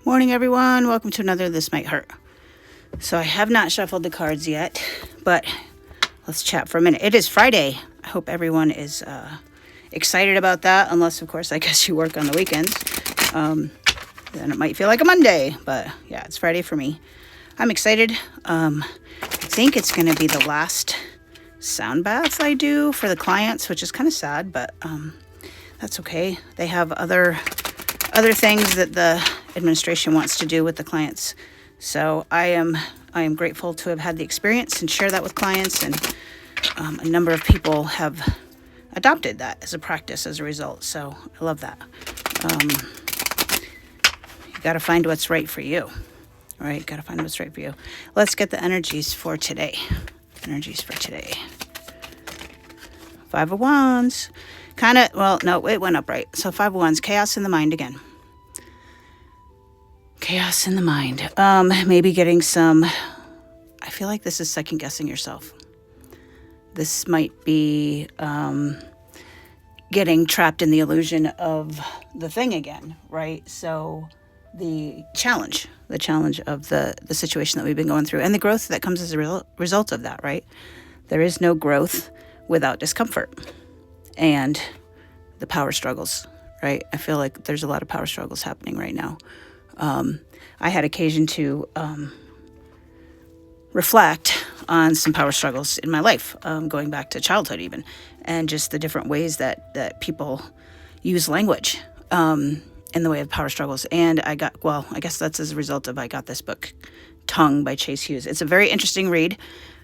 Morning, everyone. Welcome to another This Might Hurt. So I have not shuffled the cards yet, but let's chat for a minute. It is Friday. I hope everyone is excited about that, unless, of course, I guess you work on the weekends. Then it might feel like a Monday, but yeah, it's Friday for me. I'm excited. I think it's going to be the last sound bath I do for the clients, which is kind of sad, but that's okay. They have other things that the administration wants to do with the clients. So I am grateful to have had the experience and share that with clients, and a number of people have adopted that as a practice as a result. So I love that. You got to find what's right for you. All right, got to find what's right for you. Let's get the energies for today. Five of Wands. It went up right. So Five of Wands, chaos in the mind again. Chaos in the mind. Maybe getting some, I feel like this is second guessing yourself. This might be getting trapped in the illusion of the thing again, right? So the challenge of the situation that we've been going through and the growth that comes as a result of that, right? There is no growth without discomfort and the power struggles, right? I feel like there's a lot of power struggles happening right now. I had occasion to reflect on some power struggles in my life, going back to childhood even, and just the different ways that people use language in the way of power struggles. And I guess that's as a result of I got this book, Tongue by Chase Hughes. It's a very interesting read.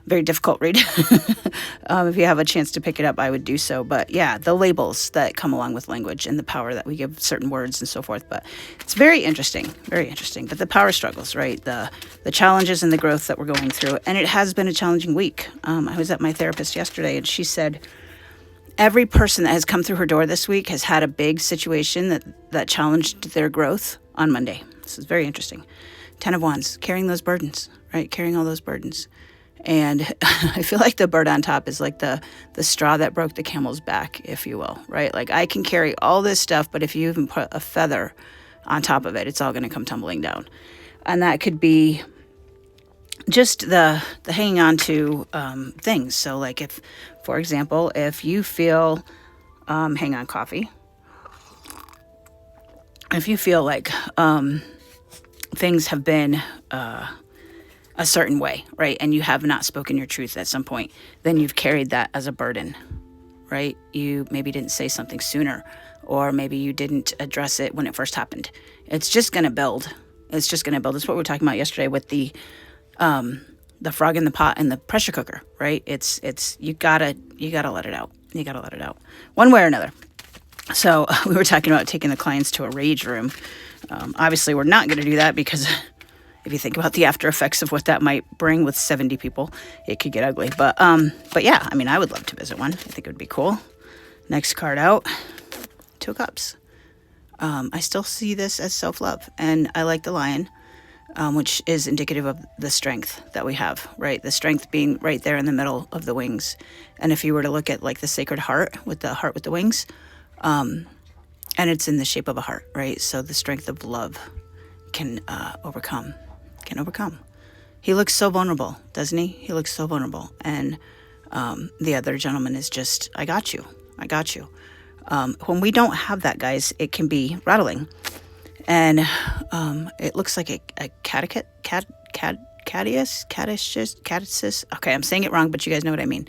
Very difficult read. If you have a chance to pick it up, I would do so. But yeah, the labels that come along with language and the power that we give certain words and so forth. But it's very interesting, very interesting. But the power struggles, right? The challenges and the growth that we're going through. And it has been a challenging week. I was at my therapist yesterday, and she said every person that has come through her door this week has had a big situation that challenged their growth on Monday. This is very interesting. 10 of Wands, carrying those burdens, right? Carrying all those burdens. And I feel like the bird on top is like the straw that broke the camel's back, if you will, right? Like I can carry all this stuff, but if you even put a feather on top of it, it's all going to come tumbling down. And that could be just the hanging on to things. So like if, for example, if you feel, hang on coffee, if you feel like things have been a certain way, right? And you have not spoken your truth at some point, then you've carried that as a burden, right? You maybe didn't say something sooner, or maybe you didn't address it when it first happened. It's just going to build. It's just going to build. It's what we were talking about yesterday with the frog in the pot and the pressure cooker, right? It's you gotta let it out. You gotta let it out one way or another. So we were talking about taking the clients to a rage room. Obviously we're not going to do that because if you think about the after effects of what that might bring with 70 people, it could get ugly. But yeah, I mean, I would love to visit one. I think it would be cool. Next card out, 2 of Cups. I still see this as self-love, and I like the lion, which is indicative of the strength that we have, right? The strength being right there in the middle of the wings. And if you were to look at like the sacred heart with the wings, and it's in the shape of a heart, right? So the strength of love can overcome. He looks so vulnerable, doesn't he? He looks so vulnerable. And the other gentleman is just, I got you. When we don't have that, guys, it can be rattling. And it looks like a catesis. Okay, I'm saying it wrong, but you guys know what I mean.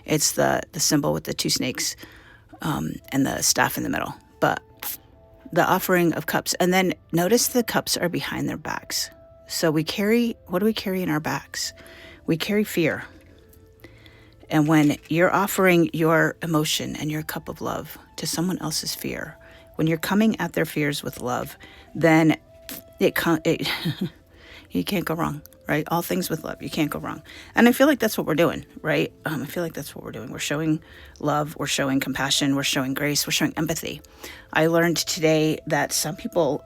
It's the symbol with the 2 snakes and the staff in the middle. But the offering of cups. And then notice the cups are behind their backs. So what do we carry in our backs? We carry fear. And when you're offering your emotion and your cup of love to someone else's fear, when you're coming at their fears with love, then you can't go wrong, right? All things with love, you can't go wrong. And I feel like that's what we're doing, right? I feel like that's what we're doing. We're showing love, we're showing compassion, we're showing grace, we're showing empathy. I learned today that some people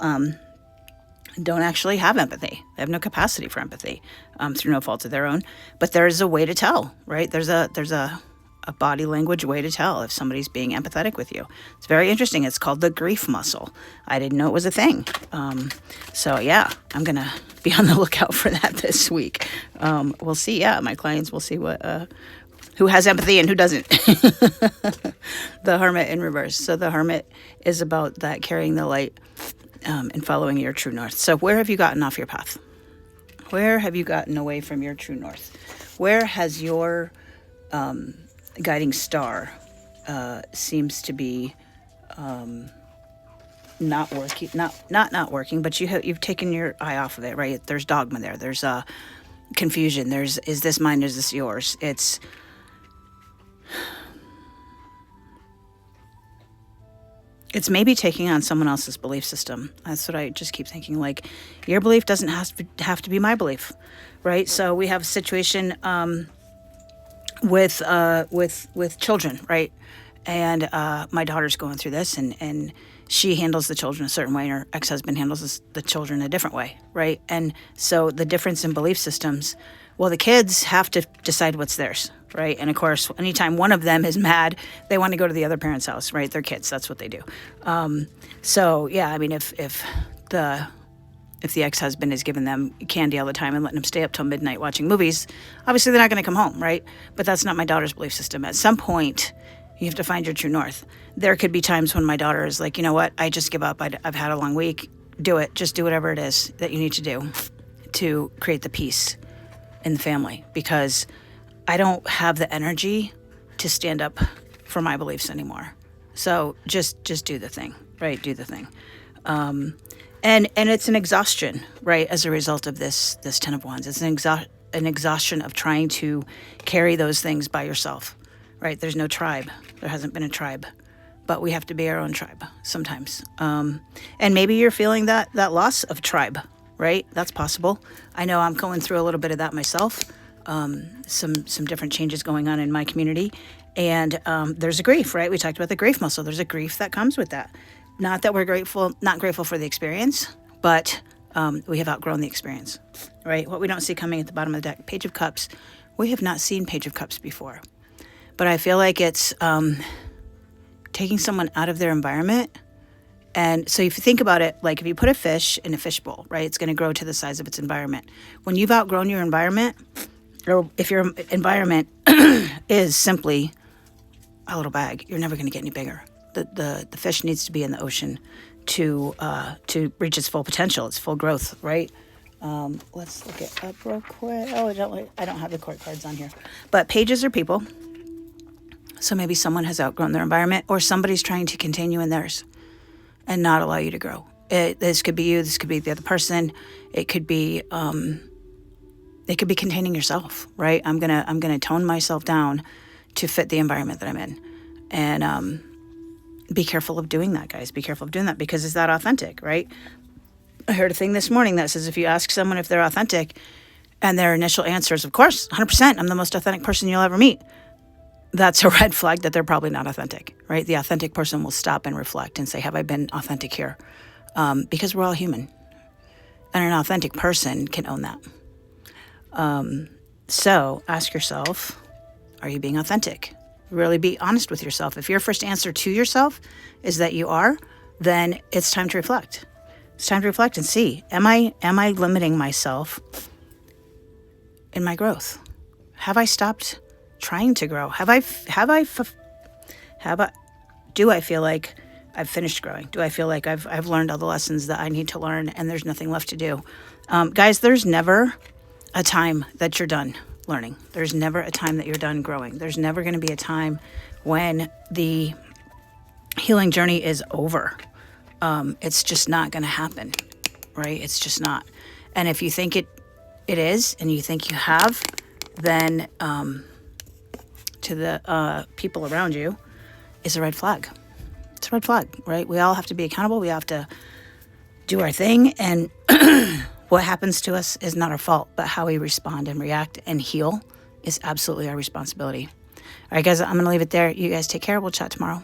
don't actually have empathy. They have no capacity for empathy through no fault of their own. But there is a way to tell, right? There's a a body language way to tell if somebody's being empathetic with you. It's very interesting. It's called the grief muscle. I didn't know it was a thing. So yeah, I'm going to be on the lookout for that this week. We'll see. Yeah, my clients will see who has empathy and who doesn't. The Hermit in reverse. So the Hermit is about that carrying the light and following your true north. So where have you gotten off your path? Where have you gotten away from your true north? Where has your guiding star seems to be not working? Not working, but you've taken your eye off of it, right? There's dogma there. There's confusion. There's, is this mine? Is this yours? It's maybe taking on someone else's belief system. That's what I just keep thinking. Like, your belief doesn't have to be my belief, right? So we have a situation with children, right? And my daughter's going through this, and she handles the children a certain way, and her ex-husband handles the children a different way, right? And so the difference in belief systems, well, the kids have to decide what's theirs, right? And of course, anytime one of them is mad, they want to go to the other parent's house, right? They're kids. That's what they do. So yeah, I mean, if the ex-husband is giving them candy all the time and letting them stay up till midnight watching movies, obviously they're not going to come home, right? But that's not my daughter's belief system. At some point, you have to find your true north. There could be times when my daughter is like, you know what? I just give up. I've had a long week. Do it. Just do whatever it is that you need to do to create the peace in the family, because I don't have the energy to stand up for my beliefs anymore. So just do the thing, right? Do the thing. And it's an exhaustion, right? As a result of this 10 of Wands, it's an exhaustion of trying to carry those things by yourself, right? There's no tribe. There hasn't been a tribe, but we have to be our own tribe sometimes. And maybe you're feeling that loss of tribe, right? That's possible. I know I'm going through a little bit of that myself. Some different changes going on in my community, and there's a grief, right? We talked about the grief muscle. There's a grief that comes with that. Not that we're not grateful for the experience, but we have outgrown the experience, right? What we don't see coming at the bottom of the deck, Page of Cups. We have not seen Page of Cups before, but I feel like it's taking someone out of their environment. And so if you think about it, like if you put a fish in a fish bowl, right, it's going to grow to the size of its environment. When you've outgrown your environment, or if your environment is simply a little bag, you're never going to get any bigger. The fish needs to be in the ocean to reach its full potential, its full growth, right? Let's look it up real quick. Oh, I don't have the court cards on here. But pages are people. So maybe someone has outgrown their environment, or somebody's trying to continue in theirs and not allow you to grow. This could be you. This could be the other person. It could be containing yourself, right? I'm gonna tone myself down to fit the environment that I'm in, and be careful of doing that, guys. Be careful of doing that, because it's that authentic, right? I heard a thing this morning that says if you ask someone if they're authentic, and their initial answer is, of course, 100%, I'm the most authentic person you'll ever meet, that's a red flag that they're probably not authentic, right? The authentic person will stop and reflect and say, have I been authentic here? Because we're all human, and an authentic person can own that. So ask yourself, are you being authentic? Really be honest with yourself. If your first answer to yourself is that you are, then it's time to reflect. It's time to reflect and see, am I limiting myself in my growth? Have I stopped trying to grow? Do I feel like I've finished growing? Do I feel like I've learned all the lessons that I need to learn and there's nothing left to do? Guys, there's never a time that you're done learning. There's never a time that you're done growing. There's never going to be a time when the healing journey is over. It's just not going to happen, right? It's just not. And if you think it is, and you think you have, then to the people around you is a red flag. It's a red flag, right? We all have to be accountable. We have to do our thing, and what happens to us is not our fault, but how we respond and react and heal is absolutely our responsibility. All right, guys, I'm going to leave it there. You guys take care. We'll chat tomorrow.